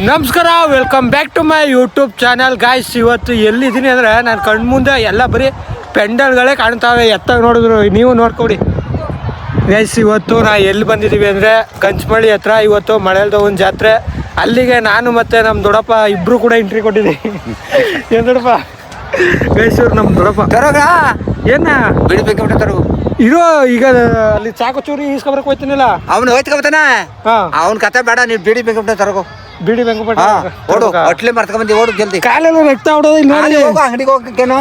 ನಮಸ್ಕಾರ, welcome back to my YouTube channel guys. ಇವತ್ತು ಎಲ್ಲಿದ್ದೀನಿ ಅಂದರೆ ನಾನು ಕಣ್ಮುಂದೆ ಎಲ್ಲ ಬರೀ ಪೆಂಡಲ್ಗಳೇ ಕಾಣ್ತಾವೆ. ಎತ್ತಾಗ ನೋಡಿದ್ರು ನೀವು ನೋಡ್ಕೊಡಿ ಗೈಸ್. ಇವತ್ತು ಎಲ್ಲಿ ಬಂದಿದ್ದೀವಿ ಅಂದರೆ ಕಂಚಮಳ್ಳಿ ಹತ್ರ. ಇವತ್ತು ಮಳೆಲ್ದ ಒಂದು ಜಾತ್ರೆ. ಅಲ್ಲಿಗೆ ನಾನು ಮತ್ತು ನಮ್ಮ ದೊಡ್ಡಪ್ಪ ಇಬ್ಬರು ಕೂಡ ಎಂಟ್ರಿ ಕೊಟ್ಟಿದ್ದೀವಿ. ಏನು ದೊಡ್ಡಪ್ಪ ಗೈಸ್, ಇವ್ರು ನಮ್ಮ ದೊಡ್ಡಪ್ಪ ತರೋಗ ಏನ ಬಿಡ್ಬೇಕು ತರೋ ಇರೋ. ಈಗ ಅಲ್ಲಿ ಚಾಕು ಚೂರಿ ಈಸ್ಕೊಬರಕ್ಕೆ ಹೋಯ್ತೀನಿಲ್ಲ, ಅವ್ನು ಹೋಯ್ತ್ಕೊಬತ್ತಾನ. ಅವ್ನ ಕತೆ ಬೇಡ, ನೀವು ಬಿಡಿ ಬೇಕು ತರೋಗು. ಬಿಡಿ ಬೆಂಕಪಟ್ಟ ಓಡು, ಅಟ್ಲೆ ಮರ್ತ್ಕೊಂಬಂದಿ, ಓಡು ಜಲ್ದಿ. ಕಾಲೆಲ್ಲ ರಕ್ತ ಹೊಡೋದು. ಇಲ್ಲ ಹೋಗು, ಅಂಗಡಿಗೆ ಹೋಗಕ್ಕೇನು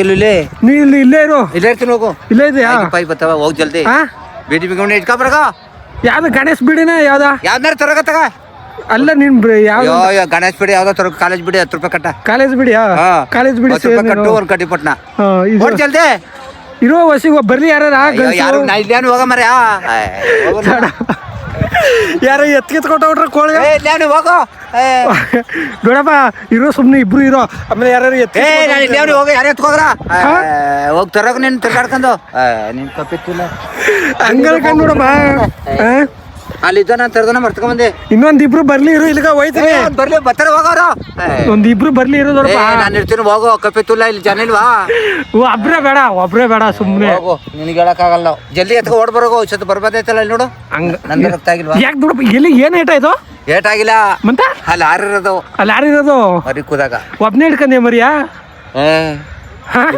ಇಲ್ಲಿ ನೀ ಇಲ್ಲೇ ಇರು. ಇಲ್ಲೇ ಇರ್ತೀನಿ, ಹೋಗು. ಇಲ್ಲೇ ಇದೆಯಾ ಪೈ ಬತ್ತಾವ, ಹೋಗಿ ಜಲ್ದಿ. ಬಿಡಿ ಬೇಕು ಇಟ್ಕೊಬರಗ. ಯಾವ್ದು ಗಣೇಶ್ ಬಿಡಿನ ಯಾವ್ದ ಯಾವ್ದಾರ ತರಗತ್ತಾಗ. ಅಲ್ಲ ನೀನ್ ಯಾವ ಗಣೇಶ್ ಬಿಡಿ ಯಾವ್ದೋ ತರಕ. ಕಾಲೇಜ್ ಬಿಡಿ 10 ರೂಪಾಯಿ ಕಟ್ಟ. ಕಾಲೇಜ್ ಬಿಡಿಯಾ? ಕಾಲೇಜ್ ಬಿಡಿ ಕಟ್ಟು ಒಂದು ಕಟ್ಟಿ ಪಟ್ನ. ಓಡ್ ಜಲ್ದಿ ಇರೋ ವಸಿ ಬರ್ಲಿ. ಯಾರು ಇಲ್ಲೇನು ಹೋಗ ಮರ, ಯಾರು ಎತ್ಕೊಟ್ಟವ್ರ ಕೋಳಿ ಹೋಗೋ ದೊಡ್ಡಪ್ಪ. ಇರೋ ಸುಮ್ನೆ ಇಬ್ರು ಇರೋ. ಆಮೇಲೆ ಯಾರು ಇಲ್ಲೇನು ಹೋಗ, ಯಾರು ಎತ್ಕೋಗ್ರ ಹೋಗಿ ತರೋಗ. ನೀನು ತಿರ್ಗಾಡ್ಕೊಂಡು ನಿನ್ ಕಪ್ಪಿತ್ತಿಲ್ಲ ಹಂಗ ನೋಡಮ್ಮ. ಅಲ್ಲಿ ಇದ್ದ ನಾನು ತರದನ ಮರ್ತ್ಕೊಂಬಂದೆ. ಇನ್ನೊಂದಿಬ್ರು ಬರ್ಲಿ ಇರು, ಇಲ್ಲಿಗ ಹೋಯ್ತೀನಿ. ಬರ್ಲಿ ಬರ್ತಾರೆ, ಹೋಗೋರು. ಒಂದಿಬ್ರು ಬರ್ಲಿ ಇರು ದೊಡ್ಡಪ್ಪ. ನಾನು ಇರ್ತೀನಿ, ಹೋಗೋ. ಕಪ್ಪಿತ್ತಿಲ್ಲ, ಇಲ್ಲಿ ಜನ ಇಲ್ವಾ? ಒಬ್ರೇ ಬೇಡ ಸುಮ್ನೆ. ಹೋಗು, ನಿನಗೆ ಹೇಳಕ್ಕಾಗಲ್ಲ. ಜಲ್ದಿ ಎತ್ಕೊ ಓಡ್ ಬರೋಗು. ಇಷ್ಟೊತ್ತು ಬರ್ಬೋದೈತಲ್ಲ ಇಲ್ಲಿ ನೋಡು. ಹಂಗ ನಂದು ರಕ್ತ ಆಗಿಲ್ವಾ? ಯಾಕೆ ದೊಡ್ಡಪ್ಪ ಎಲ್ಲಿ ಏನ್ ಏಟಾಯ್ತು? ಏಟಾಗಿಲ್ಲ ಮತ್ತೆ ಅಲ್ಲಿ ಯಾರಿರೋದು? ಅಲ್ಲಿ ಯಾರಿರೋದು? ಮರಿ ಕೂದಾಗ ಒಬ್ನೇ ಹಿಡ್ಕಂದೆ ಮರಿಯಾ?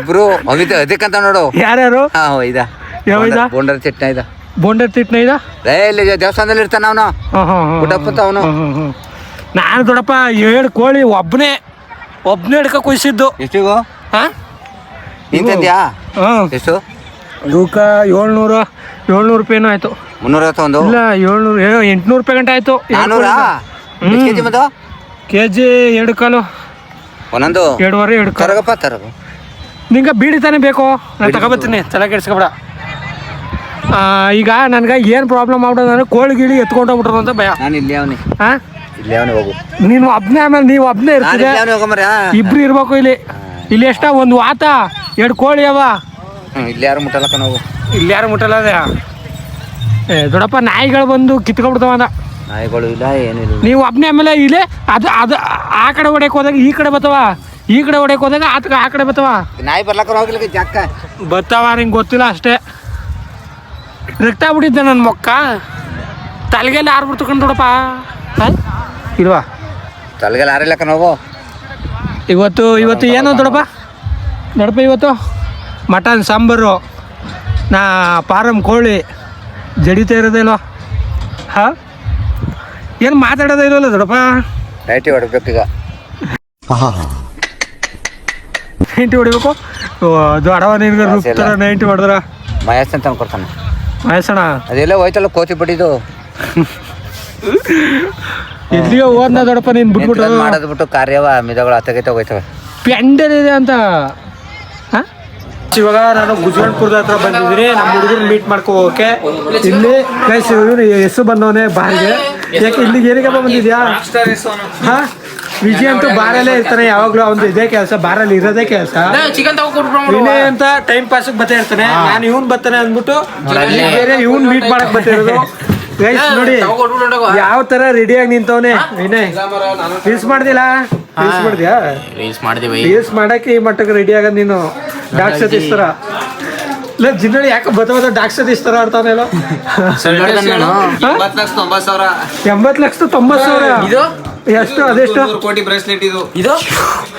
ಇಬ್ರು ಅದಕ್ಕಂತ ನೋಡು. ಯಾರ್ಯಾರು? ಇದ ಬೋಂಡರ ಚಟ್ನ ಇದ, ಬೋಂಡರ್ ತಿಟ್ನ ಇದ. ಇಲ್ಲಿ ದೇವಸ್ಥಾನದಲ್ಲಿ ಇರ್ತಾನ ಅವನು, ಪುಟ್ಟಪ್ಪಂತ ಅವನು. ನಾನು ದೊಡ್ಡಪ್ಪ 7 ಕೋಳಿ ಒಬ್ನೇ ಹಿಡ್ಕ ಕುಯ್ಸಿದ್ದು. ಎಷ್ಟಿಗೂ ನಿಂತದ್ಯಾ? ಎಷ್ಟು ತೂಕ 700 ರೂಪಾಯಿನೂ ಆಯ್ತು. 351 ಇಲ್ಲ 700 800 ರೂಪಾಯಿ ಗಂಟೆ ಆಯ್ತು. 400 ಕೆಜಿ 2 ಕಾಲು, ಒಂದೊಂದು 2.5 2 ಕಾಲು. ತರಗಪ್ಪ ತರಗು. ನಿಂಗೆ ಬೀಡಿ ತಾನೇ ಬೇಕು? ನಾನು ತಗೊಬತ್ತೀನಿ, ತಲೆ ಕೆಡ್ಸ್ಕೊಬೇಡ. ಈಗ ನನ್ಗೆ ಏನು ಪ್ರಾಬ್ಲಮ್ ಆಗ್ಬಿಡೋದು ಅಂದರೆ ಕೋಳಿ ಗಿಳಿ ಎತ್ಕೊಂಡು ಹೋಗ್ಬಿಟ್ರು ಅಂತ ಭಯ. ನಾನು ಇಲ್ಲಿ ಅವನಿ, ಇಲ್ಲಿ ಅವನಿ ಹೋಗು. ನೀನು ಒಬ್ಬನೇ, ಆಮೇಲೆ ನೀವು ಒಬ್ಬನೇ ಇರ್ತೀರಿ, ಇಬ್ರು ಇರ್ಬೇಕು ಇಲ್ಲಿ. ಇಲ್ಲಿ ಎಷ್ಟ ಒಂದು ವಾತ 2 ಕೋಳಿ ಅವ. ಇಲ್ಲಿ ಯಾರು ಮುಟ್ಟಲ್ಲಕ್ಕ ನಾವು, ಇಲ್ಲಿ ಯಾರು ಮುಟ್ಟಲ್ಲ. ಅದೇ ದೊಡ್ಡಪ್ಪ ನಾಯಿಗಳು ಬಂದು ಕಿತ್ಕೊಂಡ್ಬಿಡ್ತಾವ ಅಂದ. ನಾಯಿಗಳು ಇಲ್ಲ, ಏನಿಲ್ಲ. ನೀವು ಒಬ್ಬನೇ. ಆಮೇಲೆ ಇಲ್ಲೇ ಅದು ಆ ಕಡೆ ಹೊಡೆಯಕ್ಕೆ ಹೋದಾಗ ಈ ಕಡೆ ಬತ್ತವ, ಈ ಕಡೆ ಹೊಡೆಯಕ್ಕೆ ಹೋದಾಗ ಆ ಕಡೆ ಬತ್ತವ. ನಾಯಿ ಬರ್ಲಕ್ಕ ಹೋಗ್ಲಿಕ್ಕೆ ಜಾಕ ಬತ್ತಾವ, ನಿಂಗೆ ಗೊತ್ತಿಲ್ಲ ಅಷ್ಟೇ. ರಕ್ತ ಬಿಟ್ಟಿದ್ದೆ ನನ್ನ ಮೊಕ್ಕ, ತಲೆಗೆಲ್ಲ ಯಾರು ಬಿಡ್ತಕೊಂಡು ದೊಡ್ಡಪ್ಪ ಇಲ್ವಾ? ತಲೆಗೆಲ್ಲ ಆರಿಲ್ಲಕ್ಕ ನಾವು. ಇವತ್ತು ಏನು ದೊಡ್ಡಪ್ಪ? ಇವತ್ತು ಮಟನ್ ಸಾಂಬಾರು, ಪಾರಂ ಕೋಳಿ ಜಡಿತಾ ಇರೋದೇ ಇಲ್ವಾ? ಏನು ಮಾತಾಡೋದೇ ಇಲ್ವಲ್ಲ ದೊಡ್ಡಪ್ಪ? ನೈಟಿ ಹೊಡ್ಬೇಕೀಗ. ನೈಂಟಿ ಹೊಡಿಬೇಕು. ಅದು ಅಡವ ನಿನ್ಗೆ ರುಬ್ತಾರ 90 ಹೊಡೆದ್ರ. ಮಹೇಶ್ ಅಂತ ಅನ್ಕೊಡ್ತಾನೆ. ಮಹೇಶಣ್ಣ ಅದೆಲ್ಲ ಹೋಯ್ತಲ್ಲ ಕೋತಿ ಬಡಿದು. ಎಲ್ಲಿಗೆ ಹೋದ್ನ ದೊಡ್ಡಪ್ಪ ನೀನು ಬಿಟ್ಬಿಟ್ಟು ಮಾಡೋದು ಬಿಟ್ಟು ಕಾರ್ಯವ ಮಿದಗಳು ಅತ್ತಗೈತೆ ಹೋಯ್ತವೆ. ಪೆಂಡಲ್ ಇದೆ ಅಂತ. ಇವಾಗ ನಾನು ಗುಜರಾತ್ಪುರದ ಹತ್ರ ಬಂದಿದ್ದೀನಿ ನಮ್ಮ ಹುಡುಗರು ಮೀಟ್ ಮಾಡ್ಕೊ ಹೋಗೋಕೆ. ಇಲ್ಲಿ ಗೈಸ್ ಇವನು ಹೆಸರು ಬಂದವನೇ ಬಾರಿಗೆ. ಯಾಕೆ ಇಲ್ಲಿಗೆ ಏನಕ್ಕೆ ಬಂದಿದ್ಯಾ? ವಿಜಯ್ ಅಂತೂ ಬಾರಲ್ಲೇ ಇರ್ತಾನೆ ಯಾವಾಗ್ಲೂ. ಅವ್ನು ಇದೇ ಕೆಲಸ, ಬಾರಲ್ಲಿ ಇರೋದೇ ಕೆಲಸ. ವಿನಯ್ ಅಂತ ಟೈಮ್ ಪಾಸ್ ಬರ್ತಾ ಇರ್ತಾನೆ. ನಾನು ಇವ್ನು ಬರ್ತಾನೆ ಅಂದ್ಬಿಟ್ಟು ಬೇರೆ ಇವ್ನು ಮೀಟ್ ಮಾಡಕ್ ಬರ್ತಿರೋದು. ಗೈಸ್ ನೋಡಿ ಯಾವ ತರ ರೆಡಿಯಾಗಿ ನಿಂತವನೆ ವಿನಯ್. ರೀಲ್ಸ್ ಮಾಡ್ದಿಲ್ಲ? ರೀಲ್ಸ್ ಮಾಡಕ್ಕೆ ಈ ಮಟ್ಟಕ್ಕೆ ರೆಡಿ ಆಗದ್ ನೀನು. ಡಾಕ್ ಸತೀಸ್ತಾರ ಇಲ್ಲ ಜಿನ್ನಳಿ ಯಾಕೆ ಬತ್ತ ಡಾಕ್ ಸತೀಸ್ತಾರ ಆಡ್ತಾವನೆಲ್ಲ. 80,90,000 ಎಷ್ಟು? ಅದೆಷ್ಟು? 3 ಕೋಟಿ ಬ್ರೇಸ್ಲೆಟ್ ಇದು.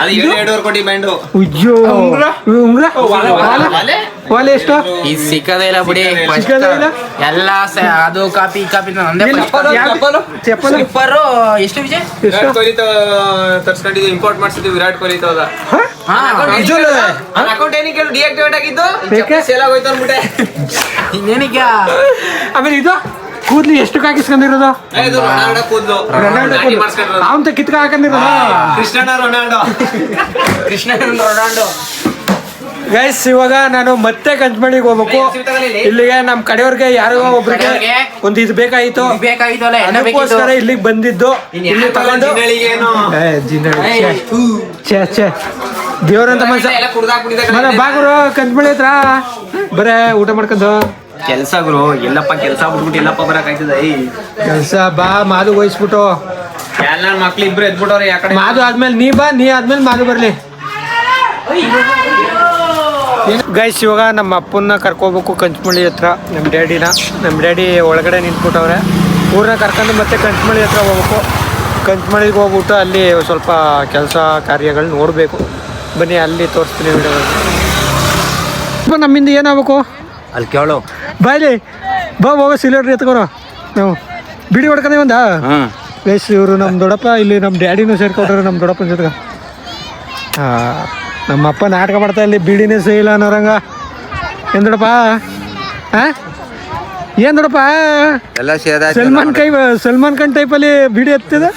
ಅದು 2.5 ಕೋಟಿ ಬ್ಯಾಂಡ್. ಉಜ್ಜೋ ಉಂಗ್ರ ವಾಲೆ ಎಷ್ಟು? ಇದು ಸಿಕ್ಕದೇ ಇಲ್ಲ ಬಿಡಿ. ಎಲ್ಲ ಅದು ಕಾಪಿ ಚಪ್ಪಲ್ ಎಷ್ಟು ವಿಜಯ್? ವಿರಾಟ್ ಕೊಹ್ಲಿ ತರ್ಸ್ಕೊಂಡಿದ್ದು, ಇಂಪೋರ್ಟ್ ಮಾಡಿಸಿದ್ದು ವಿರಾಟ್ ಕೊಹ್ಲಿ ತೋದ. ಅಕೌಂಟ್ ಏನಕ್ಕೆ ಡಿಆಕ್ಟಿವೇಟ್ ಆಗಿದ್ದು? ಸೇಲ್ ಆಗೋಯ್ತು ಅಂದ್ಬಿಟ್ಟೆ. ಇನ್ನೇನಿಗೆ ಆಮೇಲೆ ಇದು ಕೂದ್ಲಿ ಎಷ್ಟು ಹಾಕಿಸ್ಕೊಂಡಿರೋದು? ಕೂದ್ಲು ಅವಂತ ಕಿತ್ಕ ಹಾಕೊಂಡಿರೋದ? ರೊನಾಲ್ಡೋ. ಗೈಸ್ ಇವಾಗ ನಾನು ಮತ್ತೆ ಕಂಚಮಳ್ಳಿಗೆ ಹೋಗ್ಬೇಕು. ಇಲ್ಲಿಗೆ ನಮ್ಮ ಕಡೆಯವ್ರಿಗೆ ಯಾರಿಗೋ ಒಬ್ರಿಗೆ ಒಂದು ಇದು ಬೇಕಾಗಿತ್ತು, ಅದಕ್ಕೋಸ್ಕರ ಇಲ್ಲಿಗೆ ಬಂದಿದ್ದು. ಇಲ್ಲಿ ತಗೊಂಡು ದೇವ್ರಂತ ಮನ್ಸ ಬಾಗುರು ಕಂಚಮಳ್ಳಿ ಹತ್ರ ಬರೇ ಊಟ ಮಾಡ್ಕೊಂಡು ಕೆಲಸ ಗುರು. ಎಲ್ಲಪ್ಪ ಕೆಲಸ ಬಿಟ್ಬಿಟ್ಟು ಎಲ್ಲಪ್ಪ ಬರಕಾಯ್ತದ? ಕೆಲಸ ಬಾ ಮಾದು ವಹಿಸ್ಬಿಟ್ಟು ಎಲ್ಲ ಮಕ್ಳು ಇಬ್ರು ಎದ್ಬಿಟ್ಟವ್ರೆ ಯಾಕಡೆ ಮಾದು ಆದ್ಮೇಲೆ ನೀ ಆದ್ಮೇಲೆ ಮಾದು ಬರ್ಲಿ. ಗೈಸ್ ಇವಾಗ ನಮ್ಮ ಅಪ್ಪನ್ನ ಕರ್ಕೋಬೇಕು ಕಂಚಮಳ್ಳಿ ಹತ್ರ. ನಮ್ಮ ಡ್ಯಾಡಿ ಒಳಗಡೆ ನಿಂತ್ಬಿಟ್ಟವ್ರೆ. ಊರನ್ನ ಕರ್ಕೊಂಡು ಮತ್ತೆ ಕಂಚಮಳ್ಳಿ ಹತ್ರ ಹೋಗ್ಬೇಕು. ಕಂಚಮಳ್ಳಿಗೆ ಹೋಗ್ಬಿಟ್ಟು ಅಲ್ಲಿ ಸ್ವಲ್ಪ ಕೆಲಸ ಕಾರ್ಯಗಳು ನೋಡಬೇಕು. ಬನ್ನಿ ಅಲ್ಲಿ ತೋರಿಸ್ತೀನಿ ವಿಡಿಯೋ. ನಮ್ಮಿಂದ ಏನಾಗಬೇಕು ಅಲ್ಲಿ ಕೇಳು. ಬಾಯ್ಲಿ ಬಾ ಹೋಗೋ ಸಿಲಿಂಡ್ರ್ ಎತ್ಕೊರೋ. ನಾವು ಬಿಡಿ ಹೊಡ್ಕೊಂಡೆ ಒಂದ. ಗೈಸ್ ಇವರು ನಮ್ಮ ದೊಡ್ಡಪ್ಪ, ಇಲ್ಲಿ ನಮ್ಮ ಡ್ಯಾಡಿನೂ ಸೇರ್ಕೊಟ್ರೆ ನಮ್ಮ ದೊಡ್ಡಪ್ಪನ ಜೊತೆಗೆ. ನಮ್ಮ ಅಪ್ಪ ನಾಟಕ ಮಾಡ್ತಾ ಇಲ್ಲಿ ಬಿಡಿನೇ ಸೇಯಿಲ್ಲ ಅನ್ನೋರಂಗ. ಏನು ದೊಡ್ಡಪ್ಪ ಏನು ದೊಡ್ಡಪ್ಪ ಎಲ್ಲ ಸೇದ ಸಲ್ಮಾನ್ ಖಾನ್ ಟೈಪಲ್ಲಿ ಬಿಡಿ ಎತ್ತಿದೆ.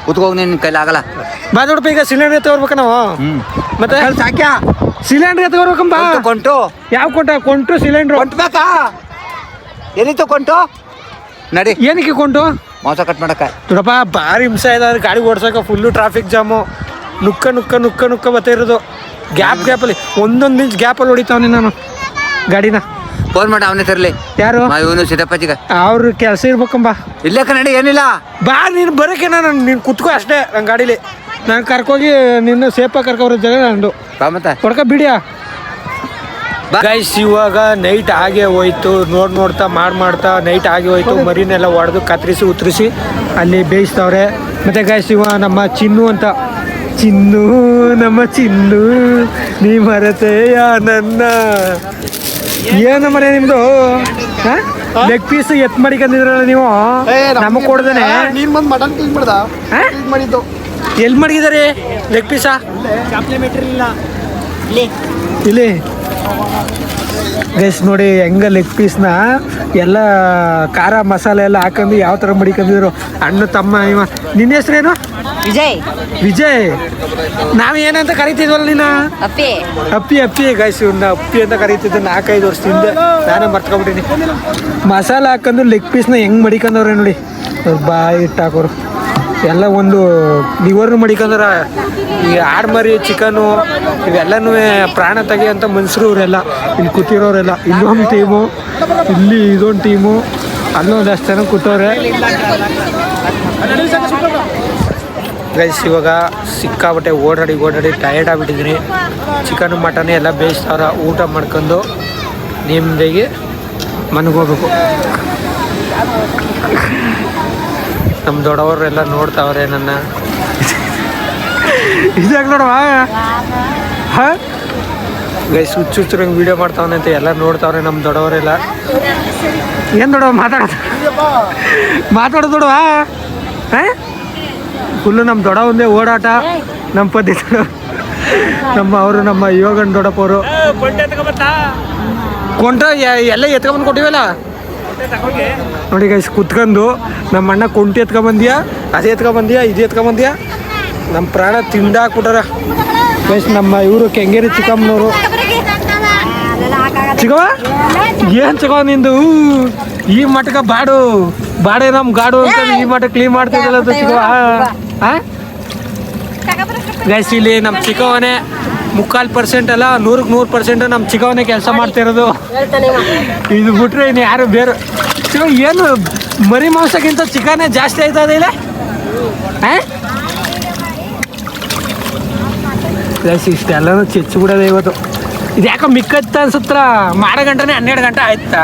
ಕುತ್ಕೋಗಿ ನಿನ್ನ ಕೈಲಿ ಆಗಲ್ಲ. ಬಾ ದೊಡ್ಡಪ್ಪ ಈಗ ಸಿಲಿಂಡ್ರ್ ಎತ್ಕೊರ್ಬೇಕ ನಾವು. ಮತ್ತೆ ಸಾಕ್ಯ ಸಿಲಿಂಡ್ರ್ ಎತ್ಕೊರ್ಬೇಕಂಬ. ಕೊಂಟು ಯಾವ ಕೊಂಟು ಸಿಲಿಂಡ್ರು ಕೊಂಟ್ಬೇಕಾ? ಎಲ್ಲಿತ್ತು ಕೊಂಟು? ನಡಿ. ಏನಕ್ಕೆ ಕೊಂಟು? ಮಾಂಸ ಕಟ್ ಮಾಡಕ್ಕ. ದೊಡ್ಡಪ್ಪ ಭಾರಿ ಹಿಂಸೆ ಇದೆ ಗಾಡಿ ಓಡ್ಸೋಕೆ. Full traffic jam. ನುಕ್ಕ ಬರ್ತಾ ಇರೋದು ಗ್ಯಾಪಲ್ಲಿ. ಒಂದೊಂದು ಇಂಚ್ ಗ್ಯಾಪಲ್ಲಿ ಹೊಡಿತಾವನಿ ನಾನು ಗಾಡಿನ. ಫೋನ್ ಮಾಡಿ ಅವನೇ ತರಲಿ. ಯಾರು? ಇವನು ಸಿದ್ದಪ್ಪಾಜಿಗ. ಅವ್ರ ಕೆಲಸ ಇರ್ಬೇಕಂಬ. ಇಲ್ಲೇ ಕನ್ನಡಿ ಏನಿಲ್ಲ. ಬಾ ನೀನು ಬರೋಕೆ ನೀನು ಕುತ್ಕೋ ಅಷ್ಟೇ. ನನ್ನ ಗಾಡೀಲಿ ನಾನು ಕರ್ಕೋಗಿ ನಿನ್ನ ಸೇಫಾಗಿ ಕರ್ಕೊಬರೋ ಜಾಗ ನಂದು. ಮತ್ತೆ ಹೊಡ್ಕ ಬಿಡಿಯಾ. ಗೈಸ್ ಇವಾಗ ನೈಟ್ ಆಗೇ ಹೋಯ್ತು. ನೋಡ್ತಾ ಮಾಡ್ತಾ ನೈಟ್ ಆಗೇ ಹೋಯ್ತು. ಮರಿನೆಲ್ಲ ಹೊಡೆದು ಕತ್ತರಿಸಿ ಉತ್ತರಿಸಿ ಅಲ್ಲಿ ಬೇಯಿಸ್ತವ್ರೆ. ಮತ್ತು ಗೈಸ್ ಇವ ನಮ್ಮ ಚಿನ್ನು ನಮ್ಮ ಚಿನ್ನು ನೀ ಮರೆತೆಯ ನನ್ನ. ಏನು ಮನೆ ನಿಮ್ಮದು ಲೆಗ್ ಪೀಸ್ ಎತ್ ಮಾಡಿಕೊಂಡಿದ್ರಲ್ಲ ನೀವು. ನಮಗೆ ಕೊಡ್ದೇನೆ ನೀನ್ ಬಂದು ಮಟನ್ ಕ್ಲೀನ್ ಮಾಡ್ದ ಮಾಡಿದ್ದು. ಎಲ್ಲಿ ಮಡಗಿದ್ದಾರೆ ಲೆಗ್ ಪೀಸಾ? ಇಲ್ಲಿ ಗೈಸ್ ನೋಡಿ ಹೆಂಗ ಲೆಗ್ ಪೀಸ್ನ ಎಲ್ಲ ಖಾರ ಮಸಾಲೆ ಎಲ್ಲ ಹಾಕೊಂಡು ಯಾವ ಥರ ಮಡಿಕೊಂಡಿದ್ರು. ಅಣ್ಣ ತಮ್ಮ ಇವ. ನಿನ್ನ ಹೆಸ್ರೇನು? ವಿಜಯ್. ನಾವು ಏನಂತ ಕರಿತಿದ್ವಲ್ಲ ನೀನು? ಅಪ್ಪಿ ಗೈಸ್. ಇವ್ನ ಅಪ್ಪಿ ಅಂತ ಕರಿತಿದ್ದೆ 4-5 ವರ್ಷದಿಂದ. ನಾನೇ ಮರ್ತ್ಕೊಬಿಟ್ಟಿನಿ. ಮಸಾಲೆ ಹಾಕೊಂಡು ಲೆಗ್ ಪೀಸ್ನ ಹೆಂಗೆ ಮಡಿಕೊಂಡವ್ರೆ ನೋಡಿ. ಬಾಯಿ ಇಟ್ಟಾಕೋರು ಎಲ್ಲ ಒಂದು ಲಿವರ್ನು ಮಡಿಕೊಂಡ್ರ. ಈ ಆಡ್ಮರಿ ಚಿಕನು ಇವೆಲ್ಲನೂ ಪ್ರಾಣ ತೆಗಿಯೋಂಥ ಮನುಷ್ಯರು ಇವರೆಲ್ಲ. ಇಲ್ಲಿ ಕೂತಿರೋರೆಲ್ಲ. ಇಲ್ಲೊಂದು ಟೀಮು, ಇಲ್ಲಿ ಇದೊಂದು ಟೀಮು, ಅಲ್ಲೊಂದಷ್ಟು ಜನ ಕೂತವ್ರೆ. ಗೈಸ್ ಇವಾಗ ಸಿಕ್ಕಾಬಟ್ಟೆ ಓಡಾಡಿ ಟಯರ್ಡ್ ಆಗಿಬಿಟ್ಟಿದ್ದೀನಿ. ಚಿಕನು ಮಟನ್ ಎಲ್ಲ ಬೇಯಿಸ್ತಾವ್ರ. ಊಟ ಮಾಡ್ಕೊಂಡು ನಿಮ್ಮದಿಗೆ ಮನೆಗೋಗ್ಬೇಕು. ನಮ್ಮ ದೊಡ್ಡವರೆಲ್ಲ ನೋಡ್ತಾವ್ರೆ ನನ್ನ. ಇದಾಗ ನೋಡವಾ ಗೈಸ್ ಹುಚ್ಚುಚ್ಚರಂಗೆ ವೀಡಿಯೋ ಮಾಡ್ತಾವನೆ ಅಂತ ಎಲ್ಲ ನೋಡ್ತಾವ್ರೆ ನಮ್ಮ ದೊಡ್ಡವರೆಲ್ಲ. ಏನು ದೊಡ್ಡವ ಮಾತಾಡೋದು ದೊಡ್ಡವಾ? ಫುಲ್ಲು ನಮ್ಮ ದೊಡ್ಡ ಒಂದೇ ಓಡಾಟ. ನಮ್ಮ ಪದ್ಧತಿ ನಮ್ಮ ಯೋಗನ್ ದೊಡ್ಡಪ್ಪವರು ಕೊಂಡ್ರ ಎಲ್ಲ ಎತ್ಕೊಂಬಂದು ಕೊಟ್ಟಿವಲ್ಲ ನೋಡಿ ಗೈಸ್. ಕುತ್ಕೊಂಡು ನಮ್ಮ ಅಣ್ಣ ಕೊಂಟಿ ಎತ್ಕೊಂಬಂದ್ಯಾ, ಅದು ಎತ್ಕೊಂಬಂದ್ಯಾ, ಇದು ಎತ್ಕೊಂಬಂದ್ಯಾ. ನಮ್ಮ ಪ್ರಾಣ ತಿಂದಾಕ್ಬಿಟ್ಟಾರ ಗೈಸ್. ನಮ್ಮ ಇವರು ಕೆಂಗೇರಿ ಚಿಕ್ಕಮ್ಮನವರು. ಚಿಕ್ಕವ ಏನು ಚಿಕ್ಕವ ನಿಂದು? ಈ ಮಟ್ಟಕ ಬಾಡೆ ನಮ್ಮ ಗಾಡು ಅಂತ ಈ ಮಟ್ಟ ಕ್ಲೀನ್ ಮಾಡ್ತಿದ್ದಲ್ಲ ಚಿಕ್ಕವ. ಗೈಸ್ ಇಲ್ಲಿ ನಮ್ಮ ಚಿಕ್ಕವನೇ 3/4% ಅಲ್ಲ 100% ನಮ್ಮ ಚಿಕ್ಕವನೇ ಕೆಲಸ ಮಾಡ್ತಿರೋದು. ಇದು ಬಿಟ್ರೆ ಇನ್ನು ಯಾರು ಬೇರೆ ಏನು ಮರಿ ಮಾಂಸಕ್ಕಿಂತ ಚಿಕನೇ ಜಾಸ್ತಿ ಆಯ್ತದ ಇಲ್ಲ. ಗೈಸ್ ಇಷ್ಟೆಲ್ಲನೂ ಬಿಡೋದು ಇವತ್ತು. ಇದು ಯಾಕೋ ಮಿಕ್ಕತ್ತ ಅನ್ಸುತ್ತ. ಮಾಡೋ ಗಂಟೆ 12 ಗಂಟೆ ಆಯ್ತಾ?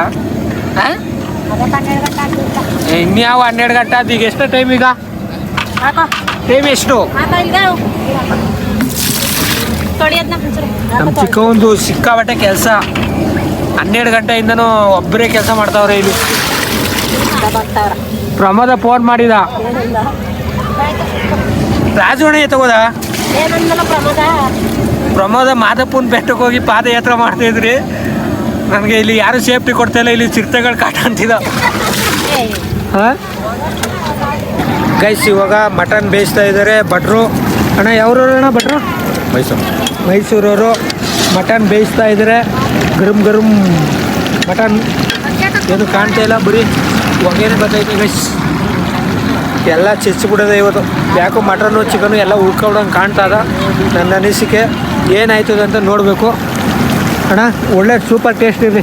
ಇನ್ಯಾವ 12 ಗಂಟೆ ಅದು? ಈಗ ಎಷ್ಟು ಟೈಮ್? ಈಗ ಟೈಮ್ ಎಷ್ಟು? ನಮ್ಮ ಚಿಕ್ಕ ಒಂದು ಸಿಕ್ಕಾಬಟ್ಟೆ ಕೆಲಸ. 12 ಗಂಟೆಯಿಂದನೂ ಒಬ್ಬರೇ ಕೆಲಸ ಮಾಡ್ತಾವ್ರೆ ಇಲ್ಲಿ. ಪ್ರಮೋದ ಫೋನ್ ಮಾಡಿದ. ರಾಜವಣೆ ತಗೋದ ಪ್ರಮೋದ ಮಾದಪ್ಪನ ಬೆಟ್ಟಕ್ಕೆ ಹೋಗಿ ಪಾದಯಾತ್ರೆ ಮಾಡ್ತಾಯಿದ್ರಿ. ನನಗೆ ಇಲ್ಲಿ ಯಾರು ಸೇಫ್ಟಿ ಕೊಡ್ತಾಯಿಲ್ಲ. ಇಲ್ಲಿ ಚಿರತೆಗಳು ಕಾಟ ಅಂತಿದ. ಗೈಸ್ ಇವಾಗ ಮಟನ್ ಬೇಯಿಸ್ತಾ ಇದ್ದಾರೆ ಭಟ್ರು. ಅಣ್ಣ ಯಾವ್ರವ್ರು ಅಣ್ಣ ಭಟ್ರು? ಮೈಸೂರವರು. ಮಟನ್ ಬೇಯಿಸ್ತಾ ಇದ್ದಾರೆ. ಗರಂ ಮಟನ್ ಏನು ಕಾಣ್ತಾ ಇಲ್ಲ, ಬರೀ ಹೊಗೆನೇ ಬರ್ತೈತೆ ಗೈಸ್. ಎಲ್ಲ ಬಿಡೋದೆ ಇವತ್ತು. ಯಾಕೋ ಮಟನ್ನು ಚಿಕನು ಎಲ್ಲ ಉಳ್ಕೊಡೋಂಗೆ ಕಾಣ್ತದ. ನನ್ನ ಅನಿಸಿಕೆ ಏನಾಯ್ತದೆ ಅಂತ ನೋಡಬೇಕು. ಅಣ್ಣ ಒಳ್ಳೆ ಸೂಪರ್ ಟೇಸ್ಟ್ ಇರಲಿ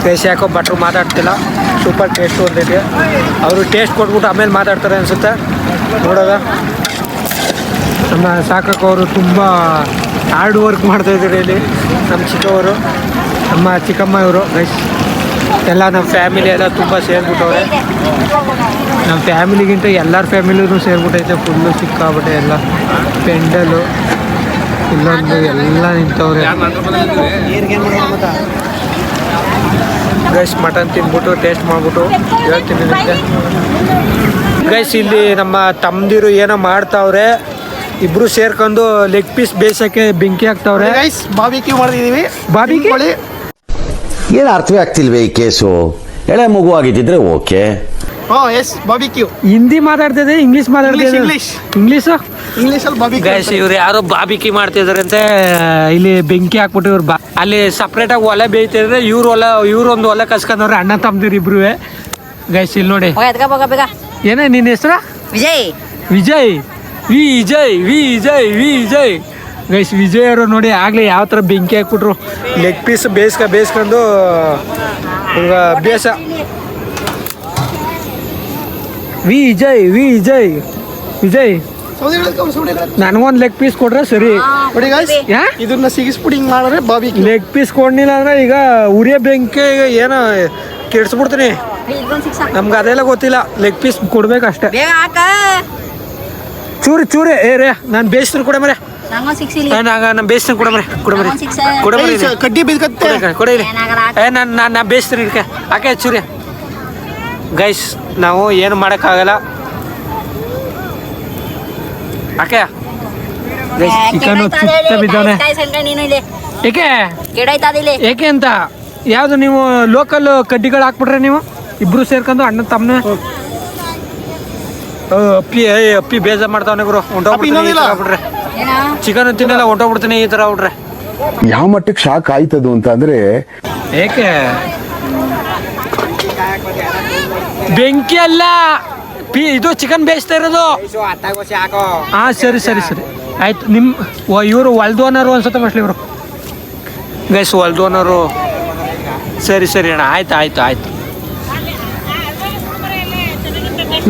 ಗೈಸ್. ಯಾಕೋ ಭಟ್ರು ಮಾತಾಡ್ತಿಲ್ಲ. ಸೂಪರ್ ಟೇಸ್ಟ್ ಹೊಂದೈತೆ. ಅವರು ಟೇಸ್ಟ್ ಕೊಟ್ಬಿಟ್ಟು ಆಮೇಲೆ ಮಾತಾಡ್ತಾರೆ ಅನಿಸುತ್ತೆ. ನೋಡೋದ ನಮ್ಮ ಸಾಕಕ್ಕೆ ಅವರು ತುಂಬ ಹಾರ್ಡ್ ವರ್ಕ್ ಮಾಡ್ತಾಯಿದ್ದಾರೆ ಇಲ್ಲಿ. ನಮ್ಮ ಚಿಕ್ಕವರು, ನಮ್ಮ ಚಿಕ್ಕಮ್ಮ ಇವರು ಗೈಸ್ ಎಲ್ಲ ನಮ್ಮ ಫ್ಯಾಮಿಲಿ ಎಲ್ಲ ತುಂಬ ಸೇರಿಬಿಟ್ಟವ್ರೆ. ನಮ್ಮ ಫ್ಯಾಮಿಲಿಗಿಂತ ಎಲ್ಲರ ಫ್ಯಾಮಿಲಿನೂ ಸೇರಿಬಿಟ್ಟೈತೆ ಫುಲ್ಲು. ಸಿಕ್ಕಾಬಿಟ್ಟೆ ಎಲ್ಲ ಪೆಂಡಲು ಇಲ್ಲೊಂದು ಎಲ್ಲ ನಿಂತವ್ರೆ. ಗೈಸ್ ಮಟನ್ ತಿಂದ್ಬಿಟ್ಟು ಟೇಸ್ಟ್ ಮಾಡಿಬಿಟ್ಟು ಹೇಳ್ತೀನಿ ನಿಮಗೆ. ಗೈಸ್ ಇಲ್ಲಿ ನಮ್ಮ ತಮ್ಮದಿರು ಏನೋ ಮಾಡ್ತಾವ್ರೆ. ಇಬ್ರು ಸೇರ್ಕೊಂಡು ಲೆಗ್ ಪೀಸ್ ಬೇಯಿಸೋಕ್ಕೆ ಬೆಂಕಿ ಹಾಕ್ತಾವ್ರೆ. ಗೈಸ್ ಬಾರ್ಬಿಕ್ಯೂ ಮಾಡಿದೀವಿ. ಬಾರ್ಬಿಕ್ಯೂ ಏನು ಅರ್ಥವೇ ಆಗ್ತಿಲ್ವೇ ಈ ಕೇಸು? ಎಳೆ ಮಗು ಆಗಿದ್ದಿದ್ರೆ ಓಕೆ. Yes barbecue. ಹಿಂದಿ ಮಾತಾಡ್ತಿದ್ದೆ, ಇಂಗ್ಲೀಷ್ ಮಾತಾಡ್ತಿದ್ದೆ. ಇಂಗ್ಲೀಷು ಇಂಗ್ಲೀಷಲ್ಲಿ ಬಾರ್ಬಿಕ್ಯೂ. ಗೈಸ್ ಇವ್ರು ಯಾರೋ ಬಾರ್ಬಿಕ್ಯೂ ಮಾಡ್ತಿದಾರಂತೆ. ಇಲ್ಲಿ ಬೆಂಕಿ ಹಾಕ್ಬಿಟ್ಟು ಇವ್ರು ಅಲ್ಲಿ ಸಪ್ರೇಟಾಗಿ ಒಲೆ ಬೇಯ್ತಿದ್ರೆ ಇವ್ರೊಂದು ಒಲೆ ಕಸ್ಕೊಂಡವ್ರೆ ಅಣ್ಣ ತಮ್ಮದಿರು ಇಬ್ರು. ಗೈಸ್ ಇಲ್ಲಿ ನೋಡಿ. ಏನೇ ನಿನ್ನ ಹೆಸರು? ವಿಜಯ್. ವಿಜಯ್ ವಿಜಯ್ ವಿಜಯ್ ವಿಜಯ್ ಗೈಸ್ ವಿಜಯ್ ಅವರು ನೋಡಿ ಆಗಲೇ ಯಾವ ಥರ ಬೆಂಕಿ ಹಾಕ್ಬಿಟ್ರು. ಲೆಗ್ ಪೀಸ್ ಬೇಯಿಸ್ಕೊಂಡು ಬೇಸ. ವಿಜಯ್ ವಿಜಯ್ ವಿಜಯ್ ನನಗೊಂದು ಲೆಗ್ ಪೀಸ್ ಕೊಡ್ರೆ ಸರಿ. ನೋಡಿ ಗೈಸ್ ಇದನ್ನ ಸಿಗಿಸ್ಬಿಟ್ಟು ಹಿಂಗ್ ಮಾಡಿದ್ರೆ ಬಾರ್ಬಿಕ್ಯೂ. ಲೆಗ್ ಪೀಸ್ ಕೊಡ್ಲಿಲ್ಲ ಅಂದ್ರೆ ಈಗ ಉರಿಯ ಬೆಂಕಿ ಏನೋ ಕೆಡ್ಸ್ಬಿಡ್ತೀನಿ. ನಮ್ಗೆ ಅದೆಲ್ಲ ಗೊತ್ತಿಲ್ಲ. ಲೆಗ್ ಪೀಸ್ ಕೊಡ್ಬೇಕಷ್ಟೇ. ಚೂರಿ ಏ ರೇ ನಾನು ಬೇಯಿಸ್ತೀನಿ ಕೊಡ ಮರೆ. ನಾನು ಬೇಯಿಸ್ತೀನಿ ಕೊಡ ಮರೆ ಕಡ್ಡಿ ಬಿದ್ಕತ್ತೆ ಕೊಡಿಲಿ. ನಾನು ಬೇಯಿಸ್ತೀನಿ ಇದಕ್ಕೆ ಯಾಕೆ ಚೂರಿ. ಗೈಸ್ ನಾವು ಏನು ಮಾಡೋಕ್ಕಾಗಲ್ಲ. ಯಾಕೆ ಗೈಸ್ ಚಿಕನು ಚುತ್ತ ಬಿದ್ದವನೆ. ಏಕೆ ಅಂತ ಯಾವುದು ನೀವು ಲೋಕಲ್ ಕಡ್ಡಿಗಳು ಹಾಕ್ಬಿಟ್ರೆ ನೀವು ಇಬ್ರು ಸೇರ್ಕೊಂಡು ಅಣ್ಣ ತಮ್ಮನ ಅಪ್ಪಿ ಬೇಜಾರು ಮಾಡ್ತಾವನೆ ಗುರು. ಹೊಂಟೋಗ್ಬಿಟ್ರೆ ಚಿಕನ್ ತಿನ್ನಲ್ಲ, ಹೊಂಟೋಗ್ಬಿಡ್ತೀನಿ ಈ ಥರ ಬಿಟ್ರೆ. ಯಾವ ಮಟ್ಟಕ್ಕೆ ಶಾಕ್ ಆಯ್ತದು ಅಂತ ಅಂದ್ರೆ ಏಕೆ ಬೆಂಕಿ ಅಲ್ಲ ಇದು ಚಿಕನ್ ಬೇಯಿಸ್ತಾ ಇರೋದು. ಹಾಂ ಸರಿ ಆಯ್ತು. ಇವರು ಹೊಲ್ದೋನರು ಅನ್ಸುತ್ತೆ ಮೋಸ್ಟ್ಲಿ ಇವರು. ಗೈಸ್ ಹೊಲ್ದೋನರು. ಸರಿ ಅಣ್ಣ ಆಯ್ತು.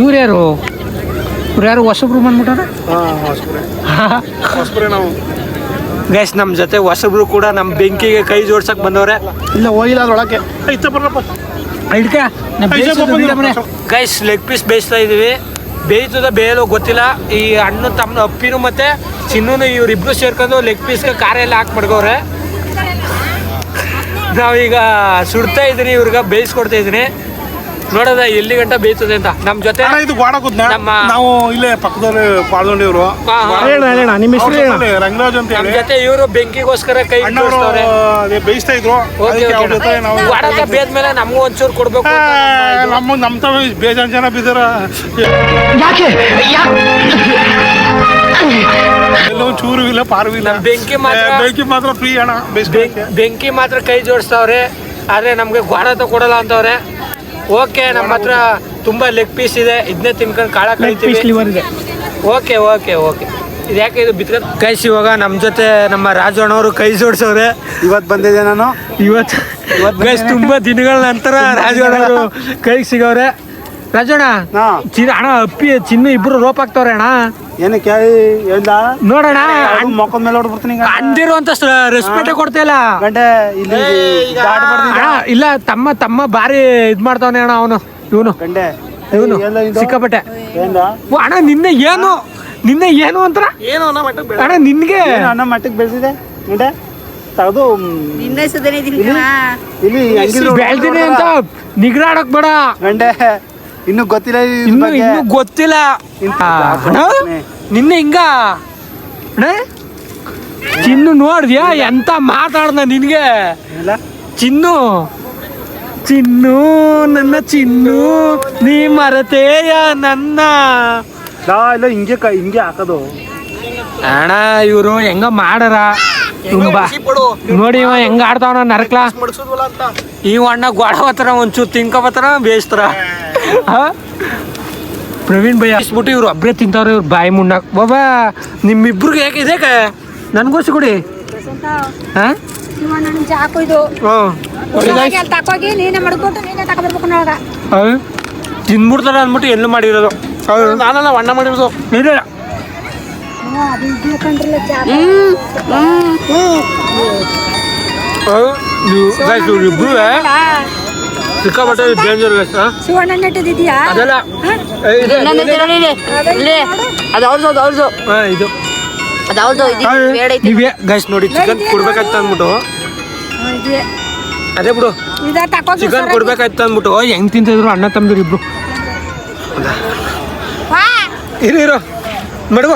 ಇವ್ರು ಯಾರು ಹೊಸಬ್ರು ಬಂದ್ಬಿಟ್ಟಾರ. ಗೈಸ್ ನಮ್ಮ ಜೊತೆ ಹೊಸಬ್ರು ಕೂಡ ನಮ್ಮ ಬೆಂಕಿಗೆ ಕೈ ಜೋಡ್ಸಕ್ ಬಂದವ್ರೆ. ಇಲ್ಲ ಹೋಗಿಲ್ಲ ಅದ್ರೊಳಕ್ಕೆ. ಗೈಸ್ ಲೆಗ್ ಪೀಸ್ ಬೇಯಿಸ್ತಾ ಇದೀವಿ. ಬೇಯ್ತದ ಬೇಯಲು ಗೊತ್ತಿಲ್ಲ. ಈ ಅಣ್ಣ ತಮ್ಮ ಅಪ್ಪಿನೂ ಮತ್ತೆ ಚಿನ್ನೂ ಇವರಿಬ್ರು ಸೇರ್ಕೊಂಡು ಲೆಗ್ ಪೀಸ್ಗೆ ಖಾರ ಎಲ್ಲ ಹಾಕಿ ಮಡ್ಗವ್ರೆ. ನಾವೀಗ ಸುಡ್ತಾ ಇದ್ದೀನಿ, ಇವ್ರಿಗೆ ಬೇಯಿಸ್ಕೊಡ್ತಾ ಇದ್ದೀನಿ. ನೋಡೋದ ಎಲ್ಲಿ ಗಂಟ ಬೇಯ್ತದೆ ಅಂತ. ನಮ್ಮ ಜೊತೆ ನಾವು ಇಲ್ಲೇ ಪಕ್ಕದಲ್ಲಿ ಪಾಲ್ಗೊಂಡಿವ್ರು. ನಿಮ್ಮ ಹೆಸರು ರಂಗರಾಜ್ ಅಂತ ನಮ್ಮ ಜೊತೆ ಇವರು ಬೆಂಕಿಗೋಸ್ಕರ ಕೈ ಜೋಡಿಸ್ತವ್ರೆ. ಬೇಯಿಸ್ತಾ ಇದ್ರು. ಬೇದ್ಮೇಲೆ ನಮಗೂ ಒಂಚೂರು ಕೊಡ್ಬೇಕು. ನಮ್ಮ ತವ ಬೇಜಾನ್ ಜನ ಬಿದ್ದಾರ. ಎಲ್ಲ ಚೂರು ಇಲ್ಲ ಪಾರು ಇಲ್ಲ. ಬೆಂಕಿ ಮಾತ್ರ ಫ್ರೀ ಅಣ್ಣ. ಬೆಂಕಿ ಮಾತ್ರ ಕೈ ಜೋಡಿಸ್ತವ್ರೆ, ಆದ್ರೆ ನಮ್ಗೆ ಗೋಡ ಕೊಡಲ್ಲ ಅಂತವ್ರೆ. ಓಕೆ ನಮ್ಮ ಹತ್ರ ತುಂಬಾ ಲೆಗ್ ಪೀಸ್ ಇದೆ, ಇದನ್ನೇ ತಿನ್ಕೊಂಡು ಕಾಳ ಕಳಿತೀವಿ. ಓಕೆ ಇದು ಯಾಕೆ ಇದು ಬಿತ್ಕೊಂಡು ಕೈಸಿ. ಇವಾಗ ನಮ್ಮ ಜೊತೆ ನಮ್ಮ ರಾಜಣ್ಣವರು ಕೈ ಜೋಡಿಸವ್ರೆ. ಇವತ್ತು ಬಂದಿದ್ದೆ ನಾನು. ಇವತ್ತು ಗೈಸ್ ತುಂಬಾ ದಿನಗಳ ನಂತರ ರಾಜಣ್ಣವರು ಕೈಗೆ ಸಿಗವ್ರೆ. ರಾಜಣ್ಣ ಅಣ್ಣ ಅಪ್ಪಿ ಚಿನ್ನು ಇಬ್ರು ರೋಪ್ ಆಗ್ತವ್ರೆ ಅಣ್ಣ. ಏನಕ್ಕೆ ನೋಡೋಣ ಮೊಕ್ಕದ ಮೇಲೆ ಹೊಡ್ಬಿಡ್ತೀನಿ. ಅಂದಿರುವಂತ ರೆಸ್ಪೆಕ್ಟ್ ಕೊಡ್ತಾ ಇಲ್ಲ. ಇಲ್ಲ ತಮ್ಮ ಬಾರಿ ಇದ್ ಮಾಡ್ತಾವನೆ ಅಣ್ಣ ಅವನು. ಇವನು ಸಿಕ್ಕಾಪಟ್ಟೆ ಅಣ್ಣ. ನಿನ್ನೆ ಏನು ಅಂತಾರ ಅಣ್ಣ ನಿನ್ಗೆ ಅಣ್ಣ ಮಟ್ಟಕ್ಕೆ ಬೆಳೆಸಿದೆ ತಗದು ಬೆಳ್ದಿನಿ ಅಂತ ನಿಗ್ರಾಡಕ್ ಬೇಡ. ಇನ್ನು ಗೊತ್ತಿಲ್ಲ. ಇನ್ನು ಗೊತ್ತಿಲ್ಲ. ನಿನ್ನೆ ಹಿಂಗ ಚಿನ್ನು ನೋಡ್ದ್ಯಾ ಎಂತ ಮಾತಾಡ್ದ ನಿನ್ಗೆ. ಚಿನ್ನು ನನ್ನ ಚಿನ್ನು ನೀ ಮರತೇಯ ನನ್ನ. ಇಲ್ಲ ಹಿಂಗೆ ಹಾಕೋದು ಅಣ್ಣ. ಇವರು ಹೆಂಗ ಮಾಡಾರ ನೋಡಿ. ಇವ ಹೆಂಗ ಆಡ್ತಾವ ನರಕ್ಲ. ಈ ಅಣ್ಣ ಗೋಡ ಬತ್ತಾರ ಒಂಚೂರು ತಿನ್ಕೋಬತ್ತಾರ ಬೇಯಿಸ್ತಾರ. ಪ್ರವೀಣ್ ಭಯ ಇಸ್ಬಿಟ್ಟು ಇವ್ರು ಒಬ್ಬರೇ ತಿಂತಾವ್ರೆ. ಇವ್ರು ಬಾಯಿ ಮುಣ್ಣಾಕ್ ಬಾಬಾ ನಿಮ್ಮಿಬ್ರಿಗೆ ಯಾಕೆ ಇದಕ್ಕೆ ನನ್ಗೋಸಿ ಕೊಡಿ. ಶಿವಣ್ಣನ ಜಾಕು ಇದು ತಕೋಗಿ ನೀನೇ ಮಾಡ್ಕೊಟ್ಟು ನೀನೇ ತಗೊಬರ್ಬೇಕು ನಾವಾಗ ತಿಂದ್ಬಿಡ್ತಾರೆ ಅಂದ್ಬಿಟ್ಟು ಎಲ್ಲೂ ಮಾಡಿರೋದು ನಾನಲ್ಲ ಅಣ್ಣ ಮಾಡಿರೋದು. ಇಲ್ಲ ಅದು ಇದು ಕಂಡ್ರಲ್ಲ ಜಾಗ ಇಬ್ರು ಸಿಕ್ಕಾಪಟ್ಟೆ ಡೇಂಜರ್ ಶಿವಣ್ಣ ನೆಟ್ಟದಿದ್ಯಾ ಅದೆಲ್ಲ ಅದು ಅವ್ರದ್ದು ಇದು ಅದು ಅವ್ರದ್ದು ನೀವೇ ಗೈಸ್ ನೋಡಿ ಚಿಕನ್ ಕೊಡ್ಬೇಕಾಯ್ತು ಅಂದ್ಬಿಟ್ಟು ಅದೇ ಬಿಡು ಇದ ತಕೋಗಿ ಚಿಕನ್ ಕೊಡ್ಬೇಕಾಯ್ತು ಅಂದ್ಬಿಟ್ಟು ಹೆಂಗ್ ತಿಂತಿದ್ರು ಅಣ್ಣ ತಮ್ಮದ್ರು ಇಬ್ರು ಇರೋ ಮಡಗು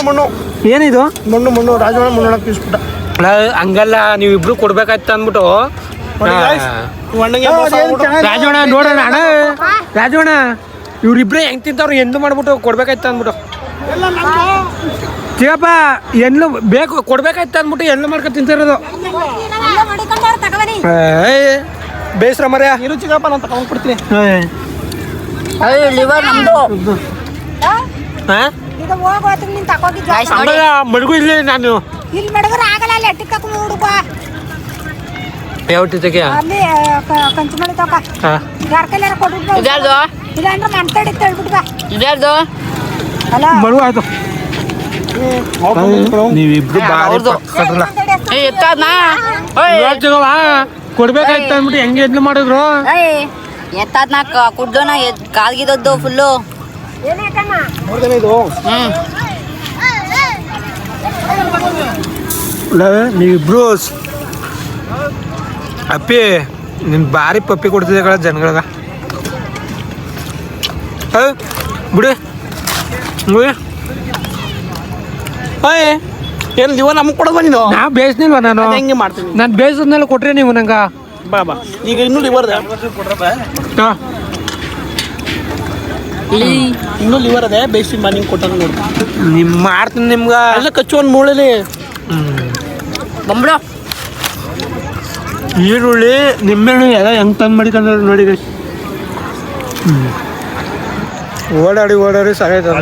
ಮಣ್ಣು ಏನಿದು ಮಣ್ಣು ರಾಜವಣ್ಣ ಮಣ್ಣು ಪೀಸ್ಬಿಟ್ಟ. ಹಂಗಲ್ಲ ನೀವಿಬ್ರು ಕೊಡ್ಬೇಕಾಯ್ತು ಅಂದ್ಬಿಟ್ಟು ರಾಜವಣ್ಣ ನೋಡೋಣ ಅಣ್ಣ ರಾಜವಣ್ಣ ಇವ್ರಿಬ್ರೇ ಹೆಂಗ್ ತಿಂತವ್ರು ಎಂದು ಮಾಡ್ಬಿಟ್ಟು ಕೊಡ್ಬೇಕಾಯ್ತು ಅಂದ್ಬಿಟ್ಟು ಚಿಕ್ಕಪ್ಪ ಎಲ್ಲೂ ಬೇಕು ಕೊಡ್ಬೇಕಾಯ್ತು ಅಂದ್ಬಿಟ್ಟು ಎಲ್ಲ ಮಾಡ್ಕೊಂಡು ತಿಂತಿರೋದು ಬೇಸ್ರ ಮರ್ಯ ಇರು ಚಿಕ್ಕಪ್ಪ ನಾನು ತಗೊಂಡ್ಬಿಡ್ತೀನಿ. ಲಿವರ್ ನಮ್ದು ಇದು ಹೋಗೋದು ನೀನ್ ತಕೋಗಿ ಆಮೇಲೆ ಮಡಗು ಇಲ್ಲಿ ನಾನು ಇಲ್ಲಿ ಮಡಗರ ಆಗಲ್ಲ ಅಲ್ಲಿ ಎಟ್ಟಿಗೆ ತಕೊಂಡು ಹುಡುಗ ಯಾವ ತೆಗೆ ಅಲ್ಲಿ ಕಂಚು ಮಾಡಿ ತಕ ಯಾರ ಕೈಲಾರ ಕೊಟ್ಬಿಟ್ಟು ಇದ್ಯಾರ್ದು ಇಲ್ಲ ಅಂದ್ರೆ ಮಂತಡಿ ತಳ್ಬಿಟ್ಟು ಬಾ ಇದ್ಯಾರ್ದು ಅಲ್ಲ ಮಡಗು ಆಯ್ತು ನೀವಿಬ್ರು ಅವ್ರದ್ದು ಎತ್ತಾದ್ನಾ ಕೊಡ್ಬೇಕಾಯ್ತು ಅಂದ್ಬಿಟ್ಟು ಹೆಂಗೆ ಎದ್ಲು ಮಾಡಿದ್ರು ಎತ್ತಾದ್ನ ಕುಡ್ದೋನ ಕಾಲ್ಗಿದದ್ದು ಫುಲ್ಲು ಏನಾಯ್ತಮ್ಮ ಇದು ನೀವಿಬ್ರು ಅಪ್ಪಿ ನಿನ್ ಭಾರಿ ಪಪ್ಪಿ ಕೊಡ್ತಿದ್ದೆ ಕಳ ಜನಗಳಗ ಬಿಡಿ ಏನು ಜೀವ ನಮ್ಗೆ ಕೊಡೋದು ನೀನು. ನಾ ಬೇಯಿಸ್ನಿಲ್ವ ನಾನು ಹೆಂಗೆ ಮಾಡ್ತೀನಿ ನಾನು ಬೇಯಿಸಿದ್ಮೇಲೆ ಕೊಟ್ರೆ ನೀವು ನಂಗ ಬಾ ಈಗ ಇನ್ನೂ ಲಿವರ್ ಇನ್ನೂ ಲಿವರ್ ಅದೇ ಬೇಯಿಸಿ ಮಾ ನಿಂಗೆ ಕೊಟ್ಟ ನೋಡಿ. ನಿಮ್ ಮಾಡ್ತೀನಿ ನಿಮ್ಗ ಅಲ್ಲ ಕಚ್ಚು ಒಂದು ಮೂಳೆಲಿ ಬಂಬಿಡು ಈರುಳ್ಳಿ ನಿಂಬೆಹಣ್ಣು ಎಲ್ಲ ಹೆಂಗ್ ತಂದು ಮಾಡಿಕಂದ್ರೆ ನೋಡಿ ಓಡಾಡಿ ಸಾಕಾಯ್ತು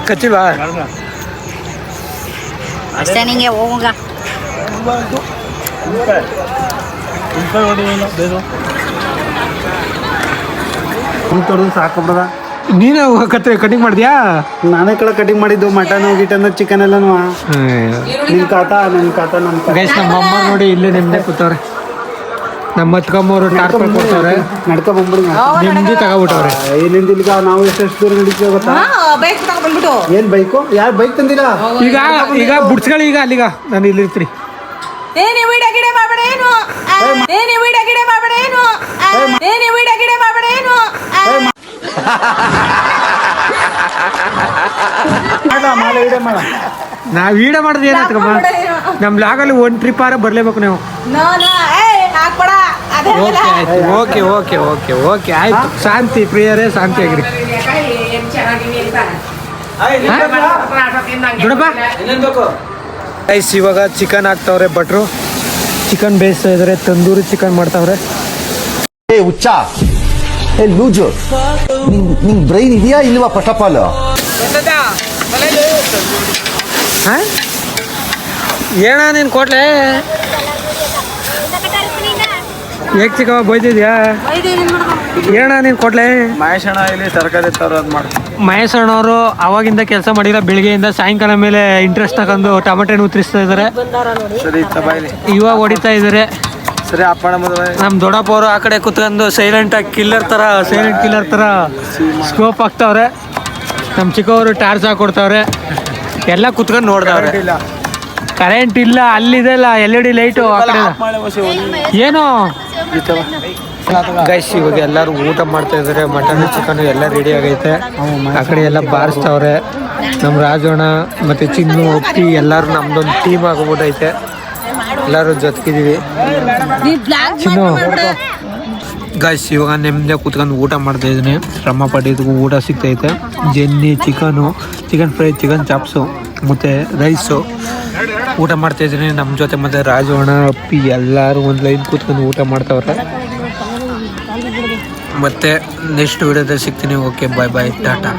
ಕಚ್ಚಿಲ್ವಾ ಅಷ್ಟೇ ನಿಂಗೆ ಹೋಗ ಸಾಕಬಿಡದ. ನೀನೇ ಕಟಿಂಗ್ ಮಾಡಿದ್ಯಾ ನಾನೇ ಕಡೆ ಕಟಿಂಗ್ ಮಾಡಿದ್ದು ಮಟನ್ ಗಿಟನ್ ಚಿಕನ್ ಎಲ್ಲನೂ ನಿನ್ ಕಾತ ಗೈಸ್ ನಮ್ಮ ಅಮ್ಮ ನೋಡಿ ಇಲ್ಲೇ ನಿಮ್ದೆ ಕೂತವ್ರೆ ನಮ್ಮ ಅತ್ಕಮ್ಮವ್ರು ಟಾರ್ಪಲ್ ಕೊಡ್ತವ್ರೆ ನಡ್ಕೊ ಬಂದ್ಬಿಡಿ ನಿಮ್ದು ತಗೋಬಿಟ್ಟವ್ರೆ ಇಲ್ಲಿಂದ ಇಲ್ಲಿಗ ನಾವು ಎಷ್ಟೆಷ್ಟು ದೂರ ನಡೀತೀವಿ ಗೊತ್ತಾ? ಏನ್ ಬೈಕು ಯಾರು ಬೈಕ್ ತಂದಿಲ್ಲ ಈಗ ಬುಡ್ಸ್ಗಳು ಈಗ ಅಲ್ಲಿಗ ನಾನು ಇಲ್ಲಿರ್ತೀನಿ ನಾವ್ ವೀಡಿಯೋ ಮಾಡಿದ್ರೆ ಏನಾಯ್ತಮ್ಮ ನಮ್ ಲಾಗಲ್ಲಿ ಒಂದ್ ಟ್ರಿಪ್ ಆರ ಬರ್ಲೇಬೇಕು ನೀವು ಓಕೆ ಆಯ್ತು ಶಾಂತಿ ಪ್ರಿಯರೇ ಶಾಂತಿ ಆಗಿರಿ ಗೈಸ್ ಇವಾಗ ಚಿಕನ್ ಹಾಕ್ತವ್ರೆ ಭಟ್ರು ಚಿಕನ್ ಬೇಯಿಸ್ತಾ ಇದಾರೆ ತಂದೂರಿ ಚಿಕನ್ ಮಾಡ್ತಾವ್ರೆ ಏ ಹುಚ್ಚ ಏ ಲೂಜು ನಿಂಗ್ ಬ್ರೈನ್ ಇದೆಯಾ ಇಲ್ವಾ ಫಸ್ಟ್ ಆಫ್ ಆಲ್ ಏನ ನೀನ್ ಕೊಟ್ಲೆ ಹೇಗ್ ಚಿಕ್ಕವ ಬೈದಿದ್ಯಾ ಏನ ನೀನ್ ಕೊಟ್ಲೆ ಮಹೇಶಣ್ಣ ಇಲ್ಲಿ ತರಕಾರಿ ತರೋದು ಮಾಡಿ ಮಹೇಶ್ ಅಣ್ಣವರು ಅವಾಗಿಂದ ಕೆಲಸ ಮಾಡಿಲ್ಲ ಬೆಳಿಗ್ಗೆಯಿಂದ ಸಾಯಂಕಾಲ ಮೇಲೆ ಇಂಟ್ರೆಸ್ಟ್ ತಗೊಂಡು ಟೊಮೆಟೊ ಉತ್ತರಿಸ್ತಾ ಇದಾರೆ ಸರಿ ಇವಾಗ ಹೊಡಿತಾ ಇದಾರೆ ಸರಿ ಅಪ್ಪಣ ನಮ್ ದೊಡ್ಡಪ್ಪ ಅವರು ಆ ಕಡೆ ಕುತ್ಕೊಂಡು ಸೈಲೆಂಟ್ ಕಿಲ್ಲರ್ ತರ ಸ್ಕೋಪ್ ಹಾಕ್ತಾವ್ರೆ ನಮ್ ಚಿಕ್ಕವರು ಟಾರ್ಚ್ ಹಾಕೊಡ್ತಾವ್ರೆ ಎಲ್ಲ ಕುತ್ಕೊಂಡು ನೋಡ್ತಾವ್ರೆ ಕರೆಂಟ್ ಇಲ್ಲ ಅಲ್ಲಿದೆಲ್ಲ LED ಲೈಟು ಆ ಕಡೆ ಏನು ಗೈಸ್ ಇವಾಗ ಎಲ್ಲರೂ ಊಟ ಮಾಡ್ತಾ ಇದಾರೆ ಮಟನ್ ಚಿಕನ್ ಎಲ್ಲ ರೆಡಿ ಆಗೈತೆ ಆ ಕಡೆ ಎಲ್ಲ ಬಾರಿಸ್ತಾವ್ರೆ ನಮ್ಮ ರಾಜಣ್ಣ ಮತ್ತೆ ಚಿನ್ನು ಒಪ್ಪಿ ಎಲ್ಲರೂ ನಮ್ದೊಂದು ಟೀಮ್ ಆಗ್ಬಿಟ್ಟೈತೆ ಎಲ್ಲರೂ ಜೊತೆಗಿದೀವಿ ಚಿನ್ನು ಗೈಸ್ ಇವಾಗ ನೆಮ್ಮದಿ ಕೂತ್ಕೊಂಡು ಊಟ ಮಾಡ್ತಾ ಇದ್ದೀನಿ ಶ್ರಮ ಪಟ್ಟಿದ್ದಕ್ಕೂ ಊಟ ಸಿಗ್ತೈತೆ Jenny chicken fry chicken chops ಮತ್ತು ರೈಸು ಊಟ ಮಾಡ್ತಾ ಇದ್ದೀನಿ ನಮ್ಮ ಜೊತೆ ಮತ್ತು ರಾಜವಣ್ಣ ಅಪ್ಪಿ ಎಲ್ಲರೂ ಒಂದು ಲೈನ್ ಕೂತ್ಕೊಂಡು ಊಟ ಮಾಡ್ತಾವ್ರೆ ಮತ್ತೆ ನೆಕ್ಸ್ಟ್ ವಿಡಿಯೋದಲ್ಲಿ ಸಿಗ್ತೀನಿ ಓಕೆ ಬಾಯ್ ಟಾಟಾ